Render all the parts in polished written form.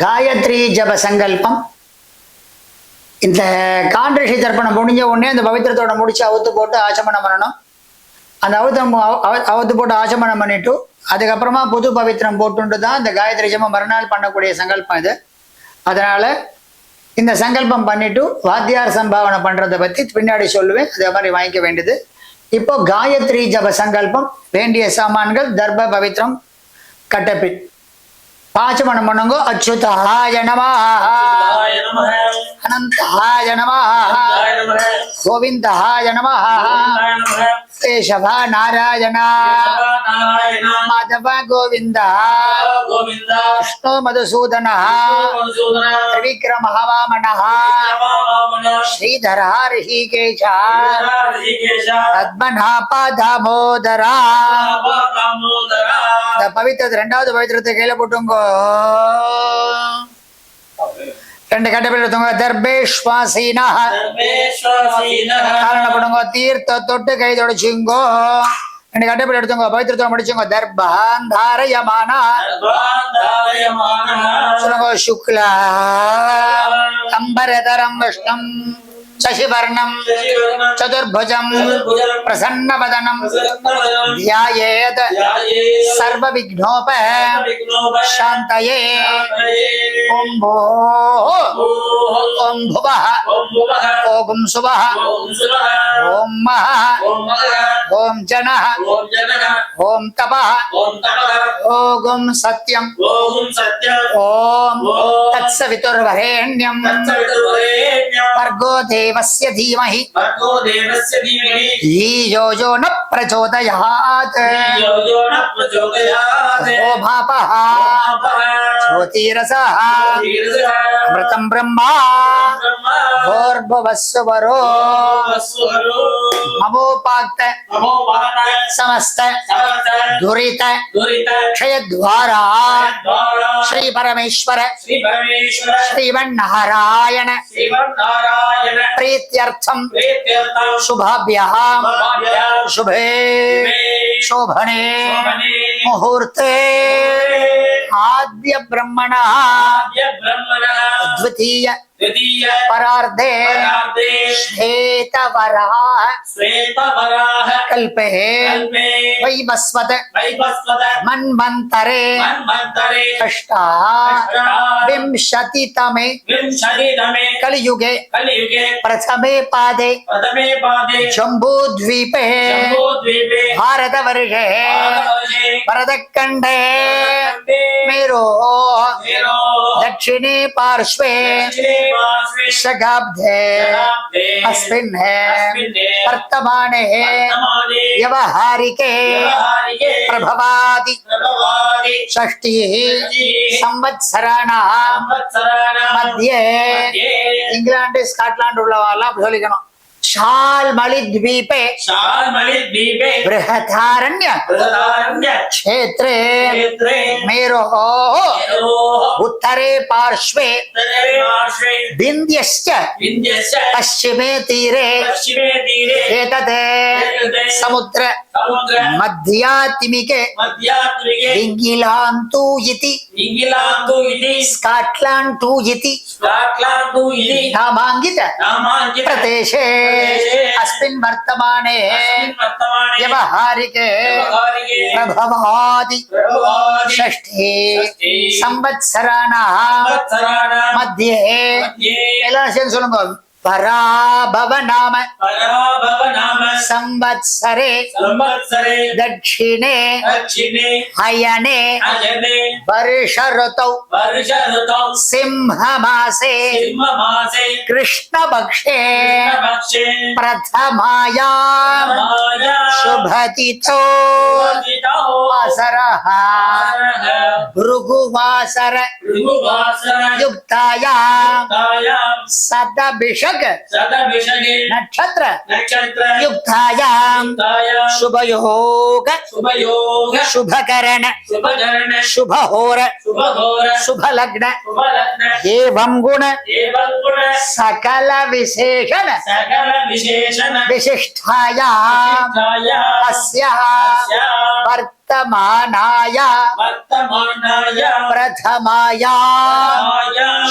காயத்ரி ஜப சங்கல்பம். இந்த காண்ட்ரிஷி தர்ப்பணம் முடிஞ்ச உடனே அந்த பவித்திரத்தோட முடிச்சு அவுத்து போட்டு ஆச்சமனம் பண்ணணும். அந்த அவுத்து போட்டு ஆச்சமனம் பண்ணிட்டு அதுக்கப்புறமா புது பவித்திரம் போட்டுட்டு தான் இந்த காயத்ரி ஜபம் மறுநாள் பண்ணக்கூடிய சங்கல்பம் இது. அதனால இந்த சங்கல்பம் பண்ணிட்டு வாத்தியார் சம்பாவனை பண்றதை பத்தி பின்னாடி சொல்லுவேன். அதே மாதிரி வாங்கிக்க வேண்டியது. இப்போ காயத்ரி ஜப சங்கல்பம் வேண்டிய சாமான்கள் தர்ப பவித்திரம் கட்டப்பின் பாச்சமனம் பண்ணுங்கோ. அச்சுதாய நமஹ, அனந்தாய நமஹ, கோவிந்தாய நமஹ, கேசவ நாராயண மாதவ கோவிந்த விஷ்ணு மதுசூதன திரிவிக்ரம வாமன ஸ்ரீதர ரிஷிகேஷ பத்மநாப தாமோதரா. இந்த பவித்திரத்தை ரெண்டாவது பவித்திரத்தை கையில போட்டுங்கோ. ரெண்டு கட்டப்பில் எடுத்துங்க. தர்பேஷ்வாசீன காரணப்படுங்க. தீர்த்த தொட்டு கை தொடச்சுங்கோ. ரெண்டு கட்டப்பில் எடுத்துங்க. பவித்திரத்தை முடிச்சுங்க. தர்பாந்தாரயமான சொல்லுங்க. சுக்லா அம்பரதரம் விஷ்ணம் சசிவர்ணம் சதுர்புஜம் பிரசன்னவதனம் த்யாயேத் சர்வ விக்னோப சாந்தயே. ஓம் பூः ஓம் புவः ஓம் சுவः ஓம் மஹः ஓம் ஜனः ஓம் தபः ஓம் சத்யம் ஓம் தத்சவிதுர்வரேண்யம் भर्गो देवस्य धीमहि धियो यो न प्रचोदयात् ओ भापः ज्योतिरसः अमृतं ब्रह्मा भूर्भुवस्सुवरो ममोपाक्त समस्त दुरित क्षयद्वारा श्री परमेश्वर श्रीमन्नारायण प्रीत्यर्थम शुभाभ्याम शुभे शोभने मुहूर्ते आद्य ब्रह्मणः द्वितीय परार्धे श्वेतवराह कल्पे वैवस्वत मन्वन्तरे अष्टाविंशतितमे कलियुगे प्रथमे पादे जम्बूद्वीपे भारतवर्षे भरतखण्डे मेरो दक्षिणे पार्श्वे शगाब्दे अस्मिन् वर्तमाने व्यवहारिके प्रभवादि षष्टिः संवत्सराणां मध्ये इंग्लैंड स्कॉटलैंड உள்ளவெல்லாம் சொல்லிக்கணும். शाल्मलि द्वीपे बृहदारण्य क्षेत्रे मेरोः उत्तरे पार्श्वे विन्ध्यश्च पश्चिमे तीरे एतत् समुद्र मध्यातिमिके इंग्लैंड इति स्कॉटलैंड इति नामाङ्कित प्रदेशे अस्मिन् वर्तमाने व्यवहारिके प्रभवादि षष्ठी संवत्सराणां मध्ये एल्लाரும் சேர்ந்து சொல்லுங்க. पराभव नाम संवत्सरे दक्षिणे अयने वर्ष ऋतौ सिंह मासे कृष्णपक्षे प्रथमायां शुभतिथौ वासरः भृगुवासर युक्तायां सदभिषक नक्षत्र युक्तायां शुभयोग शुभकरण शुभहोर शुभलग्न एवं गुण सकल विशेषण विशिष्टायां अस्याः वर्तमानाय प्रथमाय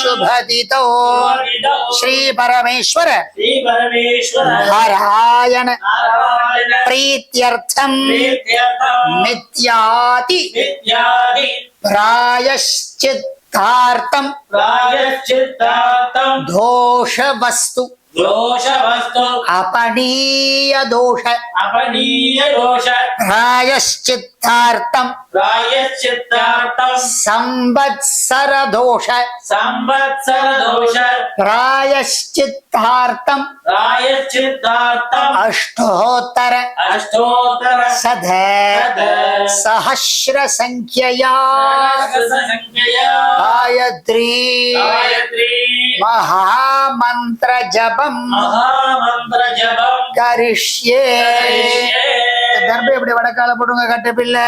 शुभदितो श्री परमेश्वर नारायण प्रीत्यर्थम नित्याति प्रायश्चित्तार्थम दोषवस्तु अपनीय दोष प्रायश्चित्तार्थम संवत्सर दोष प्रायश्चित्तार्थम अष्टोत्तर सद सहस्र संख्यया गायत्री महामंत्र जपम करिष्ये தர்பை இப்படி வடக்கால போடுங்க கட்ட பிள்ளை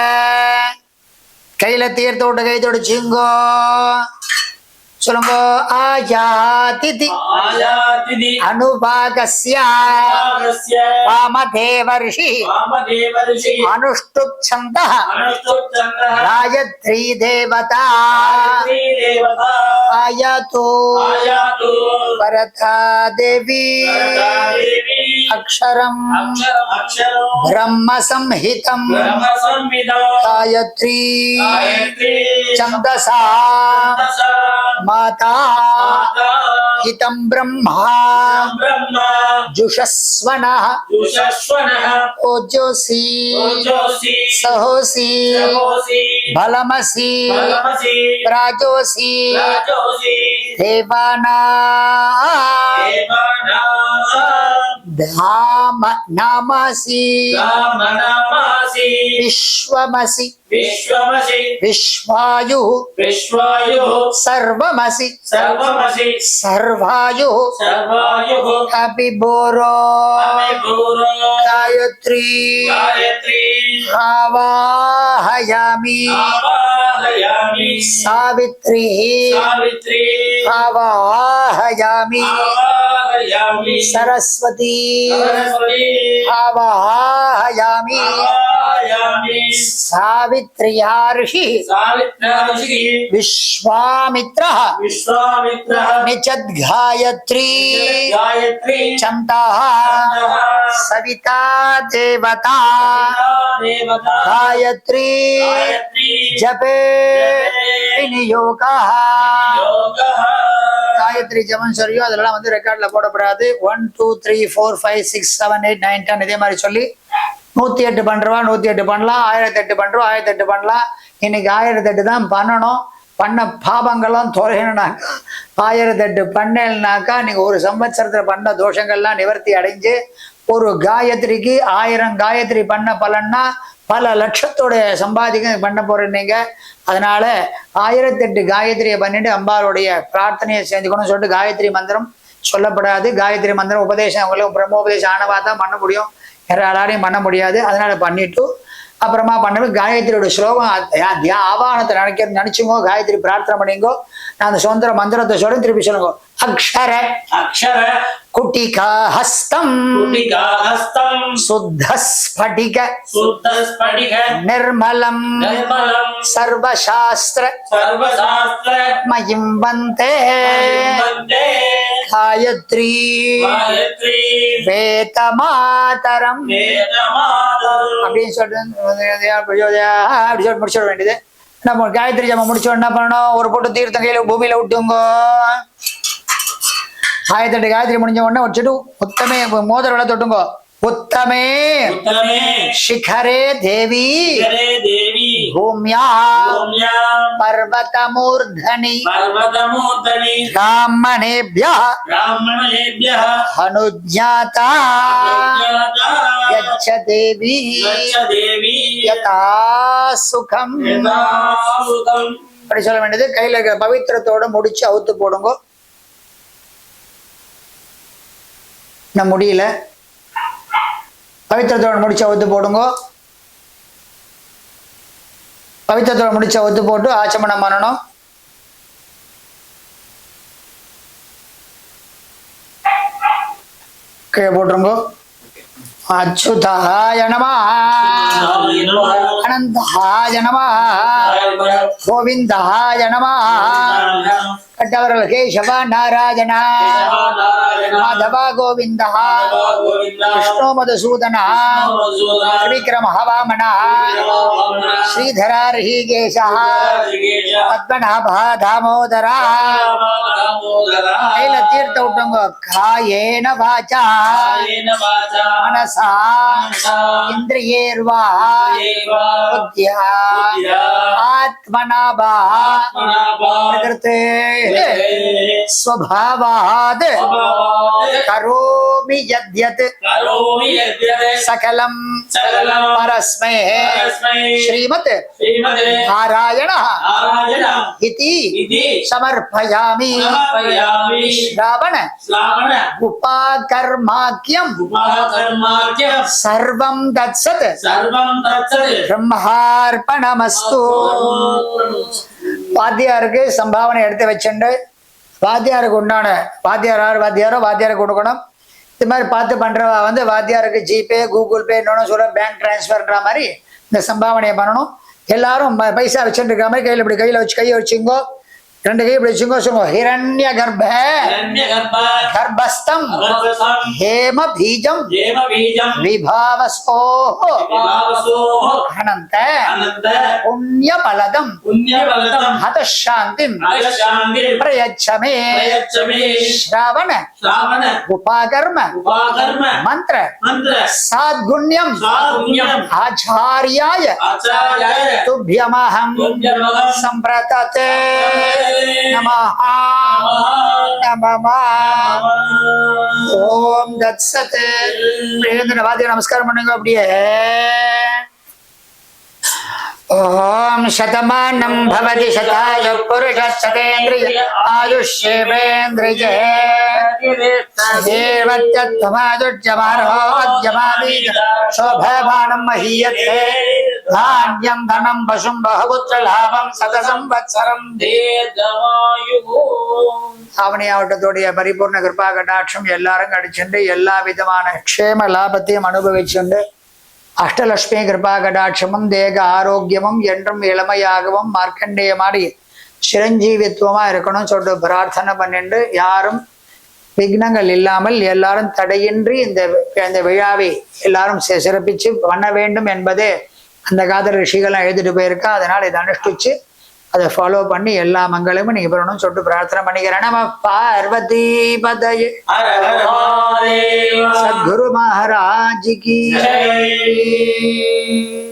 கையில தீர்த்த விட்டு கை தொடிச்சுங்கோ சொல்லுங்க ஆயாதிதி அனுபாகஸ்ய வாமதேவர்ஷி அனுஷ்டுப்சந்தः காயத்ரி தேவதா ஆயதோ வரதா தேவி அக்ஷரம் ब्रह्म संहितं गायत्री छन्दसा माता हितं ब्रह्मा जुषस्वनः ओजोषि सहोषि बलमसि प्राजोषि धाम नामसि विश्वमसि विश्वायुः सर्वमसि सर्वायुः अभिभूरो गायत्री आवाहयामि सावित्री आवाहयामि सरस्वती आवाहयामि सावित्र्या ऋषिः विश्वामित्रः निचद् गायत्री चन्ताः सविता देवता गायत्री जपे विनियोगः गायत्री ஜபம் சொல்லியோ அதெல்லாம் வந்து ரெக்கார்ட்ல போடப்படாது 1 2 3 4 5 6 7 8 9 10 இதே மாதிரி சொல்லி 108 பண்றவா 108 பண்ணலாம் 1008 பண்றோம் 1008 பண்ணலாம் இன்னைக்கு 1008 தான் பண்ணணும் பண்ண பாபங்களும் தொலைனாக்கா 1008 பண்ணேன்னாக்கா நீங்க ஒரு சம்பத்சரத்துல பண்ண தோஷங்கள்லாம் நிவர்த்தி அடைஞ்சு ஒரு காயத்ரிக்கு 1000 காயத்ரி பண்ண பலன்னா பல லட்சத்தோட சம்பாதிக்க பண்ண போறீங்க அதனால 1008 காயத்ரியை பண்ணிட்டு அம்பாளுடைய பிரார்த்தனையை செஞ்சுக்கணும்னு சொல்லிட்டு காயத்ரி மந்திரம் சொல்லப்படாது காயத்ரி மந்திரம் உபதேசம் அவங்களுக்கு பிரம்மோபதேசம் ஆனவா தான் பண்ண முடியும் யாராலையும் பண்ண முடியாது அதனால பண்ணிட்டு அப்புறமா பண்ணவே காயத்ரியோட ஸ்லோகம் ஆவாகனத்தை நினைச்சுங்கோ காயத்ரி பிரார்த்தனை பண்ணிங்கோ நான் அந்த சுதந்திர மந்திரத்தை சொல்றேன் திருப்பி சொல்லுங்க அக்ஷர அக்ஷர குட்டிகா ஹஸ்தம் சுத்த ஸ்படிக நிர்மலம் சர்வசாஸ்திர மயம் வந்தே காயத்ரி வேத மாதரம் அப்படின்னு சொல்லிட்டு அப்படி சொல்லி முடிச்சிட வேண்டியது நம்ம காயத்ரி ஜபம் முடிச்சோம் என்ன பண்ணணும் ஒரு போட்டு தீர்த்தம் கையில பூமியில விட்டுங்க 1008 காயத்ரி முடிஞ்ச உடனே வச்சுட்டு உத்தமே மோதிர விட தொட்டுங்க उत्तमे शिखरे देवी भूम्या पर्वतमूर्धनि ब्राह्मणेभ्यः अनुज्ञाता गच्छ देवी यथा सुखम அப்படி சொல்ல வேண்டியது கையில இருக்கிற பவித்திரத்தோட முடிச்சு அவுத்து போடுங்க நான் முடியல பவித்திரத்தோட முடிச்சு அவுத்து போடுங்க பவித்திரத்தோட முடிச்சு அவுத்து போட்டு ஆச்சமனம் பண்ணணும் கீழே போட்டுருங்க அச்சுதாய நமः அனந்தாய நமः கோவிந்தாய நமः. கட்டவர்கள் கேசவ நாராயணா மாதவ கோவிந்தா விஷ்ணு மதுசூதனா விக்ரம வாமனா ஸ்ரீதரா ரிஷிகேஷா பத்மநாபா தாமோதரா. கையில தீர்த்த விட்டுங்க. காயேன வாசா மனசா இந்திரியேர்வா புத்தியா ஆத்மனாபா பிரகிருதே ஸ்வபாவாத் கரோமி யத்யத் சகலம் பரஸ்மை ஸ்ரீமத் நாராயண இதி சமர்ப்பயாமி. ஸ்ராவண உபாகர்மாக்கியம் சர்வம் தத்சத் பிரம்மார்ப்பணமஸ்து. வாத்தியாருக்கு சம்பாவனை எடுத்து வச்சுண்டு வாத்தியாருக்கு உண்டான வாத்தியார் வாத்தியாரோ வாத்தியாருக்கு கொடுக்கணும். இது மாதிரி பார்த்து பண்றவா வாத்தியாருக்கு ஜிபே கூகுள் பே இன்னொன்னு சொல்ல பேங்க் டிரான்ஸ்ஃபர்ன்ற மாதிரி இந்த சம்பாவனையை பண்ணணும். எல்லாரும் பைசா வச்சுட்டு இருக்க மாதிரி கையில் இப்படி கையை வச்சுங்கோ. ரெண்டு கை இப்படி வச்சுங்கோ. சொல்லுங்க ஹிரண்ய கர்ப்ப கர்ப்பஸ்தம் ஹேம பீஜம் விபாவசோ அனந்த புண்ணிய பலதம் ஹதசாந்திம் பிரயச்சமே. ஸ்ராவண உபாகர்ம மந்திர சாத்குண்யம் ஆச்சார்யாய துப்யமஹம் சம்பிரததே நமஹ நமஹ. ஓம் தத்சத். நமஸ்காரம் பண்ணுங்க அப்படியே. ஓம் சதமானம் பவதி சதாய புருஷ சதேந்திரிய ஆயுஷ்யேவேந்திரிய சோபமானம் மஹீயதே தான்யம் தனம் பசும் பஹுபுத்திர லாபம் சதசம்வத்சரம் தீர்க்கமாயுः. ஆவணியாவட்டத்துடைய பரிபூர்ண கிருபா கடாட்சம் எல்லாரும் கடிச்சுண்டு எல்லா விதமான க்ஷேம லாபத்தையும் அனுபவிச்சுண்டு அஷ்டலட்சுமி கிருபா கடாட்சமும் தேக ஆரோக்கியமும் என்றும் இளமையாகவும் மார்க்கண்டேயமாடி சிரஞ்சீவித்துவமா இருக்கணும்னு சொல்லிட்டு பிரார்த்தனை பண்ணிட்டு யாரும் விக்னங்கள் இல்லாமல் எல்லாரும் தடையின்றி இந்த விழாவை எல்லாரும் சிறப்பிச்சு பண்ண வேண்டும் என்பதே அந்த காதல் ரிஷிகள்லாம் எழுதிட்டு போயிருக்கா. அதனால இதை அனுஷ்டிச்சு அதை ஃபாலோ பண்ணி எல்லா மங்களும் நீங்க பெறணும்னு சொல்லிட்டு பிரார்த்தனை பண்ணிக்கிறேன். நம பார்வதி பதயே சத்குரு மகாராஜ் கி.